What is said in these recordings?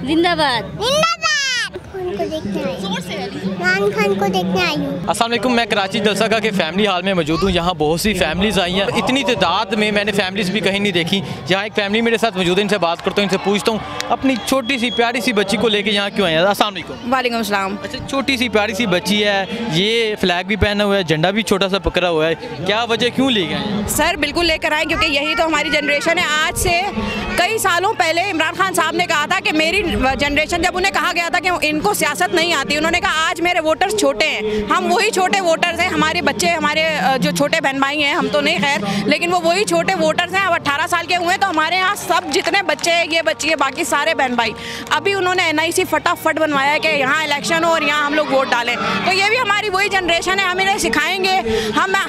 जिंदाबाद इमरान खान को देखने आई हूँ। अस्सलाम वालेकुम, मैं कराची जलसा के फैमिली हॉल में मौजूद हूँ। यहाँ बहुत सी फैमिलीज आई हैं। इतनी तादाद में मैंने फैमिलीज भी कहीं नहीं देखी। यहाँ एक फैमिली मेरे साथ मौजूद है, इनसे बात करता हूँ, इनसे पूछता हूँ अपनी छोटी सी प्यारी सी बच्ची को लेके यहाँ क्यों आए हैं। अस्सलाम वालेकुम। वालेकुम सलाम। अच्छा, छोटी सी प्यारी सी बच्ची है, ये फ्लैग भी पहना हुआ है, झंडा भी छोटा सा पकड़ा हुआ है, क्या वजह, क्यों ले गए? सर बिल्कुल लेकर आए, क्योंकि यही तो हमारी जनरेशन है। आज से कई सालों पहले इमरान खान साहब ने कहा था कि मेरी जनरेशन, जब उन्हें कहा गया था कि इनको सियासत नहीं आती, उन्होंने कहा आज मेरे वोटर्स छोटे हैं, हम वही छोटे वोटर्स हैं, हमारे बच्चे, हमारे जो छोटे बहन भाई हैं, हम तो नहीं खैर, लेकिन वो वही छोटे वोटर्स हैं। अब 18 साल के हुए तो हमारे यहाँ सब जितने बच्चे हैं, ये बच्ची है, बाकी सारे बहन भाई। अभी उन्होंने NIC फटाफट बनवाया है कि यहाँ इलेक्शन हो और यहाँ हम लोग वोट डालें। तो ये भी हमारी वही जनरेशन है, हम इन्हें सिखाएंगे।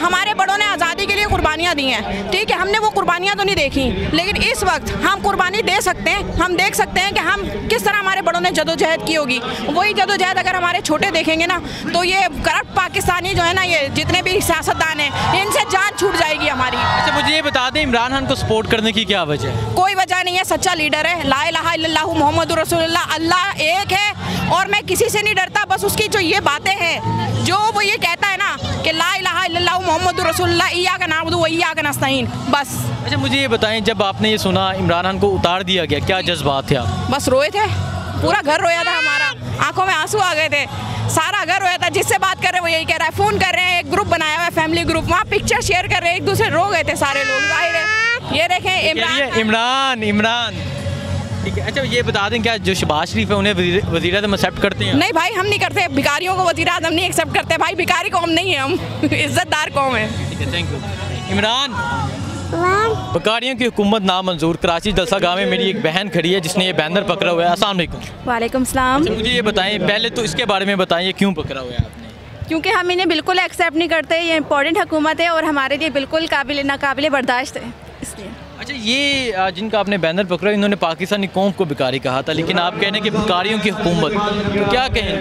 हमारे बड़ों ने आज़ादी के लिए कुर्बानियाँ दी हैं, ठीक है, हमने वो कुर्बानियाँ तो नहीं देखी, लेकिन इस वक्त हम कुर्बानी दे सकते हैं। हम देख सकते हैं कि हम किस तरह हमारे बड़ों ने जदोजहद की होगी। वही जदोजहद अगर हमारे छोटे देखेंगे ना, तो ये करप्ट पाकिस्तानी जो है ना, ये जितने भी सियासतदान हैं, इनसे जान छूट जाएगी हमारी। अच्छा, मुझे ये बता दें, इमरान खान को सपोर्ट करने की क्या वजह है? कोई वजह नहीं है, सच्चा लीडर है। ला इलाहा इल्लल्लाहु मुहम्मदुर रसूलुल्लाह, अल्लाह एक है और मैं किसी से नहीं डरता। बस उसकी जो ये बातें हैं, जो वो ये कहता है ना कि ला इलाहा इल्लल्लाहु मुहम्मदुर रसूलुल्लाह इय्याका नअबुदु व इय्याका नस्तईन, बस। अच्छा, मुझे ये बताएं, जब आपने ये सुना इमरान खान को उतार दिया गया, क्या जज्बात थे आप? बस रोए थे, पूरा घर रोया था हमारा, आंखों में आंसू आ गए थे, सारा घर रोया था। जिससे बात कर रहे हैं वो यही कह रहा है, फ़ोन कर रहे हैं, एक ग्रुप बनाया हुआ है, फैमिली ग्रुप, वहाँ पिक्चर शेयर कर रहे हैं, एक दूसरे रो गए थे सारे लोग। जाहिर है, ये देखें इमरान ठीक है। अच्छा, ये बता दें, क्या जो शहबाज शरीफ है उन्हें वज़ीर-ए-आज़म एक्सेप्ट करते हैं? नहीं भाई, हम नहीं करते, भिखारियों को वज़ीर-ए-आज़म नहीं एक्सेप्ट करते भाई, भिखारी कौम नहीं है हम इज्जतदार कौम है। ठीक है, थैंक यू। इमरान, भिखारियों की हुकूमत नामंजूर। कराची जलसा गाँव में मेरी एक बहन खड़ी है जिसने ये बैनर पकड़ा हुआ है। अस्सलाम वालेकुम। वालेकुम सलाम। अच्छा, मुझे ये बताएं, पहले तो इसके बारे में बताएं, क्यों पकड़ा हुआ है आपने? क्योंकि हम इन्हें बिल्कुल एक्सेप्ट नहीं करते, ये इंपॉर्टेंट हुकूमत है और हमारे लिए बिल्कुल नाकाबिले बर्दाश्त है, इसलिए। अच्छा, ये जिनका आपने बैनर पकड़ा, इन्होंने पाकिस्तानी कौम को भिखारी कहा था, लेकिन आप कह रहे हैं कि भिखारियों की हुकूमत, तो क्या कहें?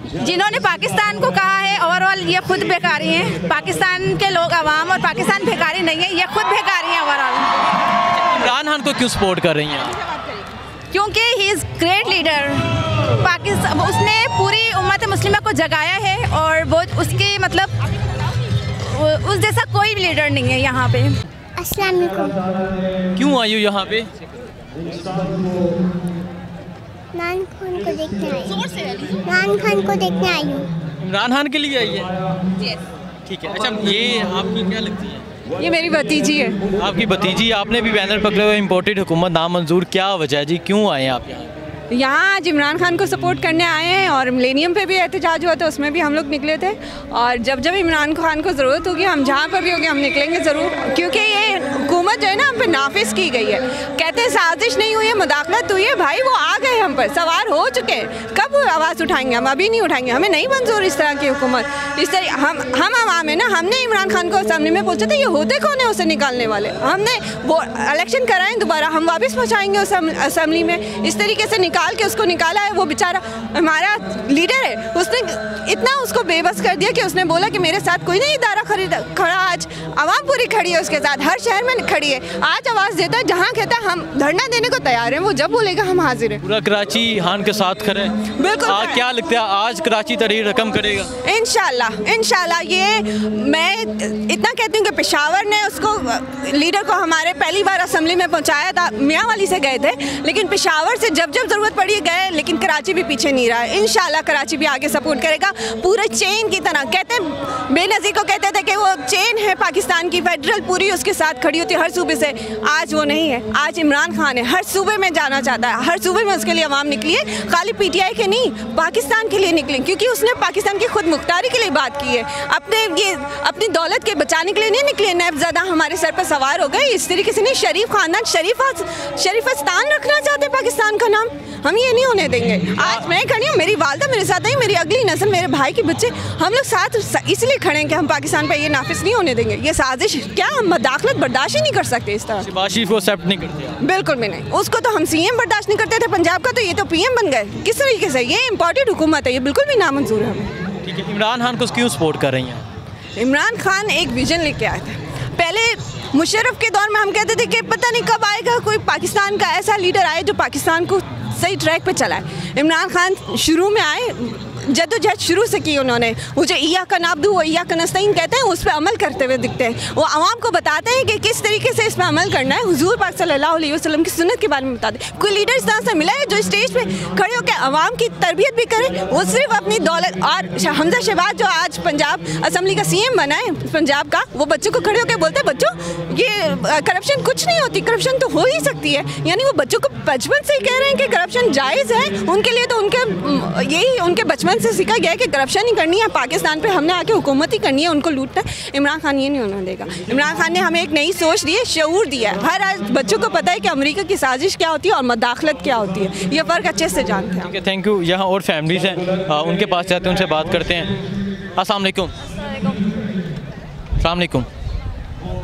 जिन्होंने पाकिस्तान को कहा है ओवरऑल, ये खुद भिखारी हैं। पाकिस्तान के लोग अवाम और पाकिस्तान भिखारी नहीं है, ये खुद भिखारी हैं ओवरऑल। इमरान खान को क्यों सपोर्ट कर रही हैं आप? क्योंकि he is great leader. Pakistan, उसने पूरी उम्मत मुस्लिमा को जगाया है और वो उसके मतलब उस जैसा कोई भी लीडर नहीं है यहाँ पे। अस्सलाम वालेकुम। क्यों आई हो यहाँ पे? इमरान खान को देखने आई हूँ। इमरान खान को देखने आई हूँ। इमरान खान के लिए आई है? ठीक है। अच्छा, ये आपकी क्या लगती है? ये मेरी भतीजी है। आपकी भतीजी, आपने भी बैनर पकड़े हुए, इम्पोर्टेड हुकूमत नामंजूर, क्या वजह है जी, क्यों आए हैं आप यहाँ? यहाँ आज इमरान खान को सपोर्ट करने आए हैं और मिलेनियम पे भी एहतजाज हुआ था, उसमें भी हम लोग निकले थे। और जब जब इमरान खान को ज़रूरत होगी, हम जहाँ पर भी होगी हम निकलेंगे ज़रूर, क्योंकि ये हुकूमत जो है ना हम पे नाफिज की गई है। कहते हैं साजिश नहीं हुई है, मुदाखलत हुई है। भाई वो आ गए, हम पर सवार हो चुके हैं, कब आवाज़ उठाएंगे? हम अभी नहीं उठाएंगे, हमें नहीं मंजूर इस तरह की हुकूमत। इस तरह हम आवाम है ना, हमने इमरान खान को असेंबली में पूछा था ये होते कौन है उसे निकालने वाले। हमने वो इलेक्शन कराएं दोबारा, हम वापस पहुँचाएंगे उस असेंबली में। इस तरीके से निकाल के उसको निकाला है। वो बेचारा हमारा लीडर है, उसने इतना उसको बेबस कर दिया कि उसने बोला कि मेरे साथ कोई नहीं इदारा खड़ा। आज आवाम पूरी खड़ी है उसके साथ, हर शहर में खड़ी है। आज आवाज़ देता है, जहाँ कहता है हम धरना देने को तैयार हैं, वो जब बोलेगा हम हाजिर हैं। पूरा कराची खान के साथ खड़े हैं। बिल्कुल। क्या लगता है आज कराची तहरीर रकम करेगा? इंशाल्लाह। ये मैं इतना कहती हूँ कि पेशावर ने उसको लीडर को हमारे पहली बार असेंबली में पहुँचाया था, मियांवाली से गए थे, लेकिन पेशावर से जब जब ज़रूरत पड़ी गए, लेकिन कराची भी पीछे नहीं रहा है। इंशाल्लाह कराची भी आगे सपोर्ट करेगा, पूरे चेन की तरह। कहते हैं बेनज़ीर को कहते थे कि वो चेन है पाकिस्तान की, फेडरल पूरी उसके साथ खड़ी होती है हर सूबे से। आज वो नहीं है, आज इमरान खान है, हर सूबे में जाना चाहता है, हर सूबे में उसके लिए अवाम निकली है। खाली PTI के नहीं, पाकिस्तान के लिए निकले, क्योंकि उसने पाकिस्तान की खुद मुख्तारी के लिए बात की है। अपनी दौलत के बचाने के लिए नहीं निकले। नैबज़दा हमारे सर पर सवार हो गए, इस तरीके से नहीं। शरीफ खानदान, शरीफस्तान रखना चाहते पाकिस्तान का नाम, हम ये नहीं होने देंगे। आज मैं खड़ी हूँ, मेरी वालदा मेरे साथ है, मेरी अगली नस्ल, मेरे भाई के बच्चे, हम लोग साथ इसलिए खड़े हैं कि हम पाकिस्तान पे ये नाफिज नहीं होने देंगे। ये साजिश क्या, हम मुदाखलत बर्दाश्त ही नहीं कर सकते इस तरह। शहबाज शरीफ को एक्सेप्ट नहीं करते? बिल्कुल भी नहीं। उसको तो हम CM बर्दाश्त नहीं करते थे पंजाब का, तो ये तो PM बन गए। किस तरीके से? ये इम्पोर्टेड हुकूमत है, ये बिल्कुल भी नामंजूर है हमें। ठीक है। इमरान खान को क्यों सपोर्ट कर रही हैं? इमरान खान एक विजन लेके आए थे। पहले मुशर्रफ के दौर में हम कहते थे कि पता नहीं कब आएगा कोई पाकिस्तान का ऐसा लीडर आए जो पाकिस्तान को सही ट्रैक पे चलाए। इमरान खान शुरू में आए, जद्दोजहद शुरू से की उन्होंने, वो जो इय्याका नअब्दु व इय्याका नस्तईन कहते हैं उस पर अमल करते हुए दिखते हैं। वो आवाम को बताते हैं कि किस तरीके से इस पर अमल करना है। हुजूर पाक सल्लल्लाहु अलैहि वसल्लम की सुन्नत के बारे में बताते हैं। कोई लीडर इस तरह से मिला है जो स्टेज पे खड़े होकर आवाम की तरबियत भी करे, वो सिर्फ अपनी दौलत। और हमजा शहबाज जो आज पंजाब असम्बली का CM बना है पंजाब का, वो बच्चों को खड़े होकर बोलते हैं बच्चों ये करप्शन कुछ नहीं होती, करप्शन तो हो ही सकती है। यानी वो बच्चों को बचपन से ही कह रहे हैं कि करप्शन जायज़ है उनके लिए। तो उनके यही उनके बचपन से सीखा गया है कि करप्शन ही करनी है पाकिस्तान पे, हमने आके हुकूमत ही करनी है, उनको लूटना है। इमरान खान ये नहीं होने देगा। इमरान खान ने हमें एक नई सोच दी है, शऊर दिया है। हर आज बच्चों को पता है कि अमेरिका की साजिश क्या होती है और मदाखलत क्या होती है, ये फ़र्क अच्छे से जानते हैं। ठीक है, थैंक यू। यहाँ और फैमिलीज़ हैं, उनके पास जाते हैं, उनसे बात करते हैं। अस्सलाम वालेकुम। अस्सलाम वालेकुम।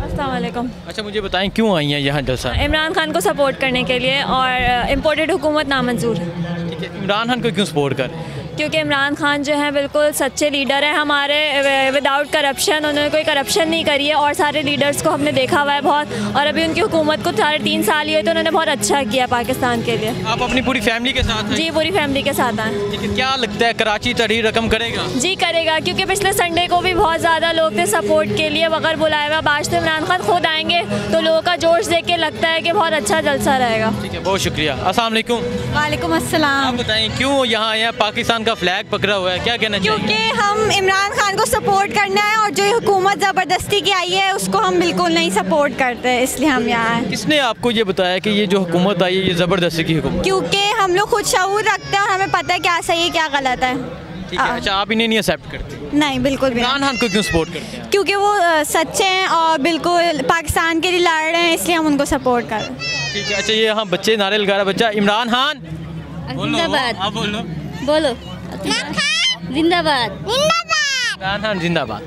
अस्सलाम वालेकुम। अच्छा, मुझे बताएं क्यों आई हैं यहाँ जलसा? इमरान खान को सपोर्ट करने के लिए, और इम्पोर्टेड हुकूमत नामंजूर। ठीक है, इमरान खान को क्यों सपोर्ट कर? क्योंकि इमरान खान जो है बिल्कुल सच्चे लीडर हैं हमारे, विदाउट करप्शन। उन्होंने कोई करप्शन नहीं करी है, और सारे लीडर्स को हमने देखा हुआ है बहुत, और अभी उनकी हुकूमत को 3.5 साल ही हुए तो उन्होंने बहुत अच्छा किया पाकिस्तान के लिए। आप अपनी पूरी फैमिली के साथ हैं? जी, पूरी फैमिली के साथ हैं। ठीक है, क्या लगता है कराची तहरीर रकम करेगा? जी करेगा, क्योंकि पिछले संडे को भी बहुत ज़्यादा लोग थे सपोर्ट के लिए बगैर बुलाए हुए। आज तो इमरान खान खुद आएंगे तो लोगों का जोश देख के लगता है कि बहुत अच्छा जलसा रहेगा। ठीक है, बहुत शुक्रिया। अस्सलाम वालेकुम। वालेकुम अस्सलाम। आप बताएं क्यों यहाँ आए हैं? पाकिस्तान का फ्लैग पकड़ा हुआ है, क्या कहना चाहिए? क्योंकि हम इमरान खान को सपोर्ट करना है, और जो हुकूमत ज़बरदस्ती की आई है उसको हम बिल्कुल नहीं सपोर्ट करते, इसलिए हम यहाँ हैं। किसने आपको ये बताया कि ये जो हुकूमत आई है ये ज़बरदस्ती की हुकूमत? क्योंकि हम लोग खुद शऊर रखते हैं और हमें पता है क्या सही है क्या गलत है। ठीक है, अच्छा, आप इन्हें नहीं एक्सेप्ट करते? नहीं, बिल्कुल भी इमरान नहीं। खान को क्यों सपोर्ट करते हैं? क्योंकि वो सच्चे हैं और बिल्कुल पाकिस्तान के लिए लड़ रहे हैं, इसलिए हम उनको सपोर्ट कर रहे हैं। ठीक है, अच्छा, ये यहाँ बच्चे नारे लगा रहा बच्चा, इमरान खान जिंदाबाद। आप बोलो। बोलो जिंदाबाद। जिंदाबाद। इमरान खान जिंदाबाद।